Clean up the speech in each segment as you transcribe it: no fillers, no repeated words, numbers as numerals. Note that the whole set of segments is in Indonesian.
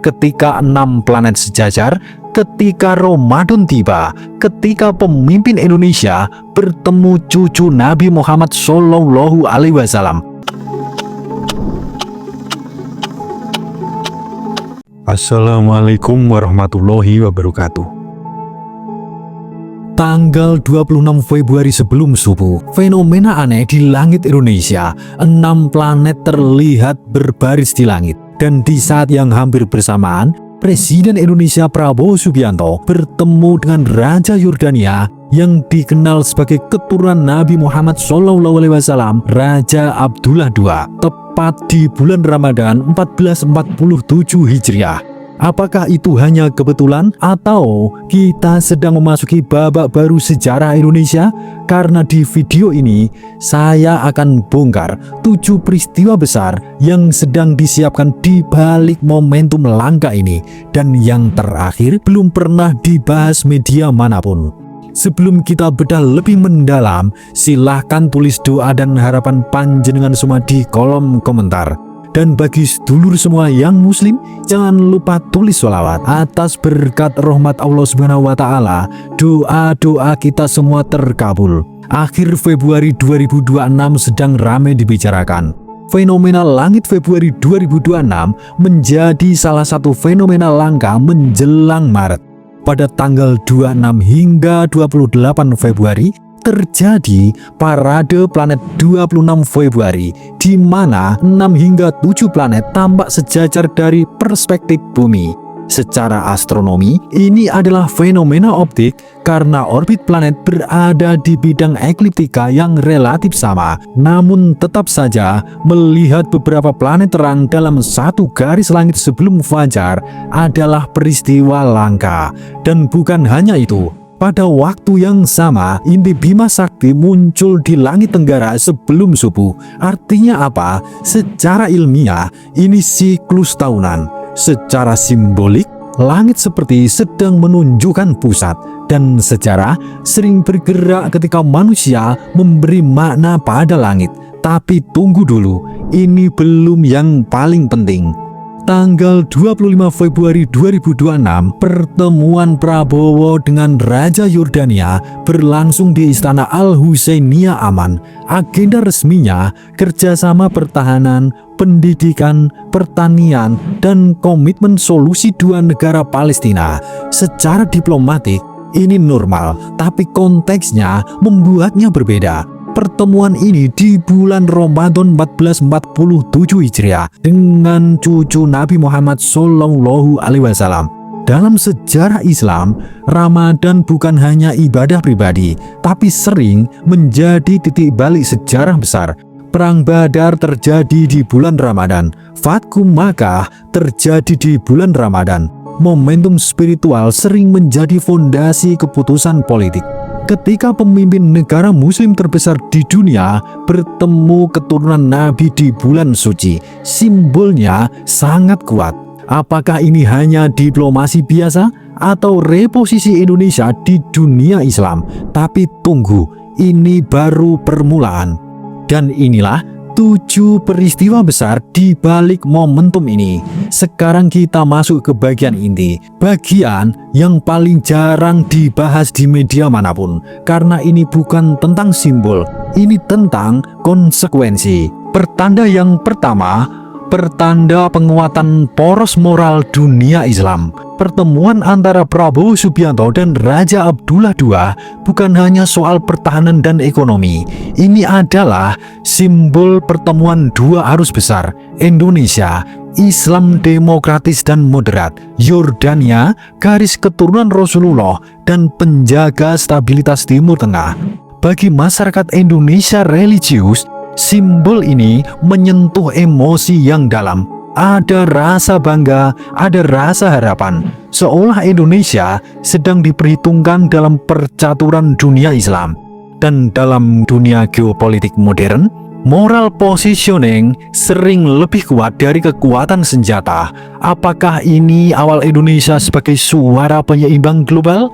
Ketika 6 planet sejajar, ketika Ramadan tiba, ketika pemimpin Indonesia bertemu cucu Nabi Muhammad Shallallahu Alaihi Wasallam. Assalamualaikum warahmatullahi wabarakatuh. Tanggal 26 Februari sebelum subuh, fenomena aneh di langit Indonesia. 6 planet terlihat berbaris di langit. Dan di saat yang hampir bersamaan, Presiden Indonesia Prabowo Subianto bertemu dengan Raja Yordania yang dikenal sebagai keturunan Nabi Muhammad SAW, Raja Abdullah II, tepat di bulan Ramadan 1447 Hijriah. Apakah itu hanya kebetulan atau kita sedang memasuki babak baru sejarah Indonesia? Karena di video ini saya akan bongkar 7 peristiwa besar yang sedang disiapkan di balik momentum langka ini, dan yang terakhir belum pernah dibahas media manapun. Sebelum kita bedah lebih mendalam, silahkan tulis doa dan harapan panjenengan semua di kolom komentar. Dan bagi sedulur semua yang muslim, jangan lupa tulis sholawat. Atas berkat rahmat Allah Subhanahu wa Ta'ala, doa-doa kita semua terkabul. Akhir Februari 2026 sedang ramai dibicarakan. Fenomena langit Februari 2026 menjadi salah satu fenomena langka menjelang Maret. Pada tanggal 26 hingga 28 Februari, terjadi parade planet 26 Februari, di mana 6 hingga 7 planet tampak sejajar dari perspektif bumi. Secara astronomi, ini adalah fenomena optik karena orbit planet berada di bidang ekliptika yang relatif sama. Namun tetap saja, melihat beberapa planet terang dalam satu garis langit sebelum fajar adalah peristiwa langka. Dan bukan hanya itu, pada waktu yang sama, inti Bima Sakti muncul di langit tenggara sebelum subuh. Artinya apa? Secara ilmiah, ini siklus tahunan. Secara simbolik, langit seperti sedang menunjukkan pusat. Dan secara sering bergerak ketika manusia memberi makna pada langit. Tapi tunggu dulu, ini belum yang paling penting. Tanggal 25 Februari 2026, pertemuan Prabowo dengan Raja Yordania berlangsung di Istana Al-Husainiyah Aman. Agenda resminya kerjasama pertahanan, pendidikan, pertanian, dan komitmen solusi dua negara Palestina. Secara diplomatik, ini normal, tapi konteksnya membuatnya berbeda. Pertemuan ini di bulan Ramadan 1447 Hijriah dengan cucu Nabi Muhammad Shallallahu Alaihi Wasallam. Dalam sejarah Islam, Ramadan bukan hanya ibadah pribadi, tapi sering menjadi titik balik sejarah besar. Perang Badar terjadi di bulan Ramadan, Fathu Makkah terjadi di bulan Ramadan. Momentum spiritual sering menjadi fondasi keputusan politik. Ketika pemimpin negara muslim terbesar di dunia bertemu keturunan Nabi di bulan suci, simbolnya sangat kuat. Apakah ini hanya diplomasi biasa atau reposisi Indonesia di dunia Islam? Tapi tunggu, ini baru permulaan. Dan inilah 7 peristiwa besar di balik momentum ini. Sekarang kita masuk ke bagian inti, bagian yang paling jarang dibahas di media manapun, karena ini bukan tentang simbol, ini tentang konsekuensi. Pertanda yang pertama, pertanda penguatan poros moral dunia Islam. Pertemuan antara Prabowo Subianto dan Raja Abdullah II bukan hanya soal pertahanan dan ekonomi. Ini adalah simbol pertemuan dua arus besar, Indonesia, Islam demokratis dan moderat, Yordania, garis keturunan Rasulullah, dan penjaga stabilitas Timur Tengah. Bagi masyarakat Indonesia religius, simbol ini menyentuh emosi yang dalam. Ada rasa bangga, ada rasa harapan, seolah Indonesia sedang diperhitungkan dalam percaturan dunia Islam. Dan dalam dunia geopolitik modern, moral positioning sering lebih kuat dari kekuatan senjata. Apakah ini awal Indonesia sebagai suara penyeimbang global?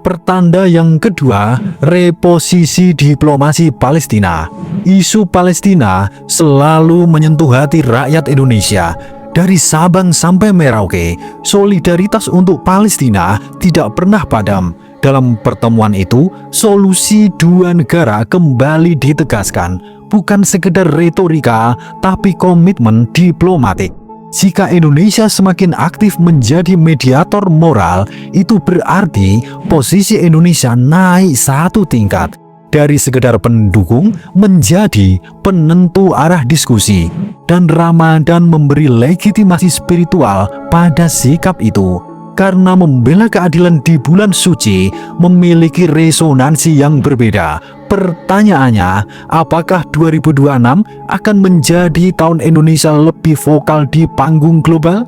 Pertanda yang kedua, reposisi diplomasi Palestina. Isu Palestina selalu menyentuh hati rakyat Indonesia. Dari Sabang sampai Merauke, solidaritas untuk Palestina tidak pernah padam. Dalam pertemuan itu, solusi dua negara kembali ditegaskan, bukan sekedar retorika, tapi komitmen diplomatik. Jika Indonesia semakin aktif menjadi mediator moral, itu berarti posisi Indonesia naik satu tingkat. Dari sekedar pendukung menjadi penentu arah diskusi. Dan Ramadan memberi legitimasi spiritual pada sikap itu. Karena membela keadilan di bulan suci memiliki resonansi yang berbeda. Pertanyaannya, apakah 2026 akan menjadi tahun Indonesia lebih vokal di panggung global?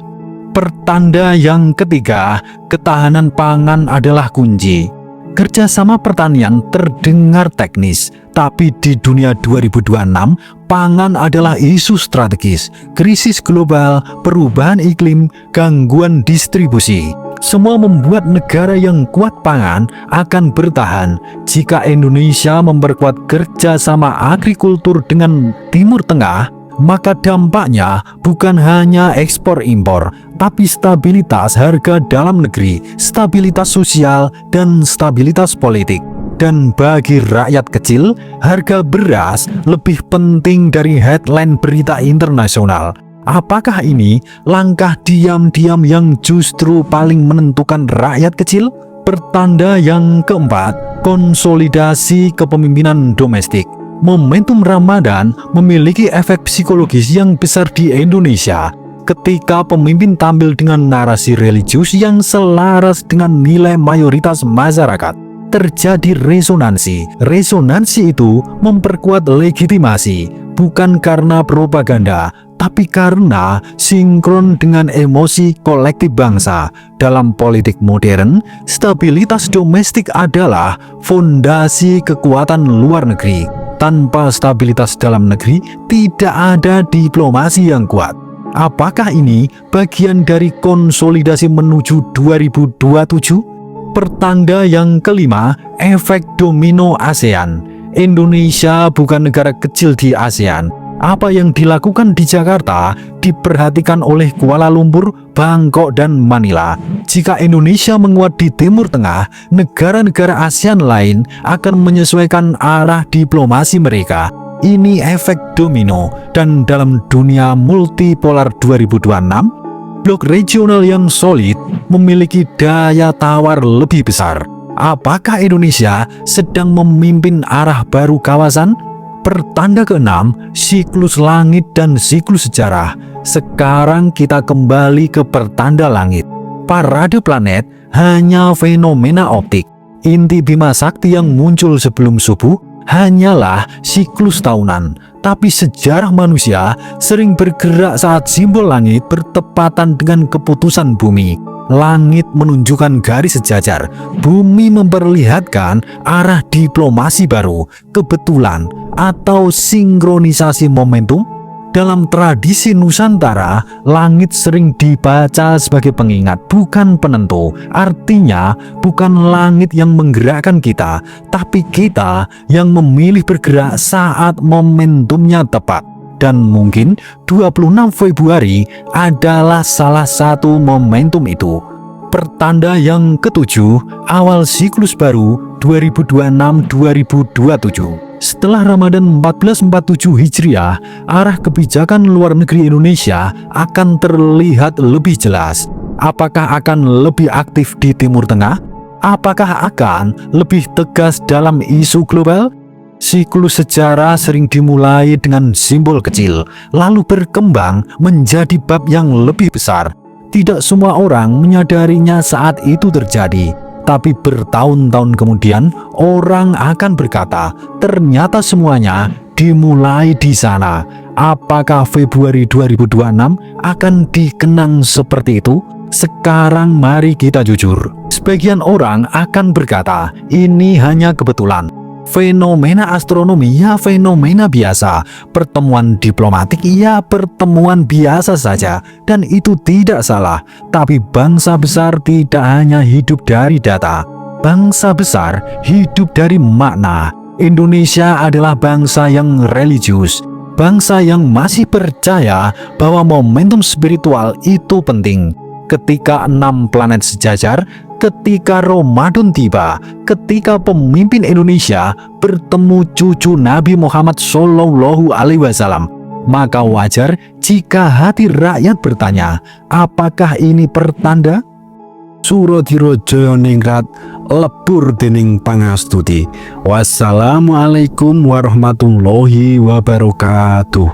Pertanda yang ketiga, ketahanan pangan adalah kunci. Kerjasama pertanian terdengar teknis, tapi di dunia 2026, pangan adalah isu strategis. Krisis global, perubahan iklim, gangguan distribusi. Semua membuat negara yang kuat pangan akan bertahan. Jika Indonesia memperkuat kerjasama agrikultur dengan Timur Tengah, maka dampaknya bukan hanya ekspor-impor, tapi stabilitas harga dalam negeri, stabilitas sosial, dan stabilitas politik. Dan bagi rakyat kecil, harga beras lebih penting dari headline berita internasional. Apakah ini langkah diam-diam yang justru paling menentukan rakyat kecil? Pertanda yang keempat, konsolidasi kepemimpinan domestik. Momentum Ramadan memiliki efek psikologis yang besar di Indonesia. Ketika pemimpin tampil dengan narasi religius yang selaras dengan nilai mayoritas masyarakat, terjadi resonansi. Resonansi itu memperkuat legitimasi, bukan karena propaganda, tapi karena sinkron dengan emosi kolektif bangsa. Dalam politik modern, stabilitas domestik adalah fondasi kekuatan luar negeri. Tanpa stabilitas dalam negeri, tidak ada diplomasi yang kuat. Apakah ini bagian dari konsolidasi menuju 2027? Pertanda yang kelima, efek domino ASEAN. Indonesia bukan negara kecil di ASEAN. Apa yang dilakukan di Jakarta diperhatikan oleh Kuala Lumpur, Bangkok, dan Manila. Jika Indonesia menguat di Timur Tengah, negara-negara ASEAN lain akan menyesuaikan arah diplomasi mereka. Ini efek domino, dan dalam dunia multipolar 2026, blok regional yang solid memiliki daya tawar lebih besar. Apakah Indonesia sedang memimpin arah baru kawasan? Pertanda keenam, siklus langit dan siklus sejarah. Sekarang kita kembali ke pertanda langit. Parade planet hanya fenomena optik. Inti Bima Sakti yang muncul sebelum subuh hanyalah siklus tahunan. Tapi sejarah manusia sering bergerak saat simbol langit bertepatan dengan keputusan bumi. Langit menunjukkan garis sejajar, bumi memperlihatkan arah diplomasi baru, kebetulan, atau sinkronisasi momentum. Dalam tradisi Nusantara, langit sering dibaca sebagai pengingat, bukan penentu. Artinya, bukan langit yang menggerakkan kita, tapi kita yang memilih bergerak saat momentumnya tepat. Dan mungkin 26 Februari adalah salah satu momentum itu. Pertanda yang ketujuh, awal siklus baru 2026-2027. Setelah Ramadan 1447 Hijriah, arah kebijakan luar negeri Indonesia akan terlihat lebih jelas. Apakah akan lebih aktif di Timur Tengah? Apakah akan lebih tegas dalam isu global? Siklus sejarah sering dimulai dengan simbol kecil, lalu berkembang menjadi bab yang lebih besar. Tidak semua orang menyadarinya saat itu terjadi, tapi bertahun-tahun kemudian orang akan berkata, ternyata semuanya dimulai di sana. Apakah Februari 2026 akan dikenang seperti itu? Sekarang mari kita jujur. Sebagian orang akan berkata, ini hanya kebetulan. Fenomena astronomi ya fenomena biasa, pertemuan diplomatik ya pertemuan biasa saja, dan itu tidak salah. Tapi bangsa besar tidak hanya hidup dari data, bangsa besar hidup dari makna. Indonesia adalah bangsa yang religius. bangsa yang masih percaya bahwa momentum spiritual itu penting. Ketika 6 planet sejajar, ketika Ramadan tiba, ketika pemimpin Indonesia bertemu cucu Nabi Muhammad Shallallahu Alaihi Wasallam, maka wajar jika hati rakyat bertanya, apakah ini pertanda? Suradira Jayaningrat lebur dening pangastuti. Wassalamualaikum warahmatullahi wabarakatuh.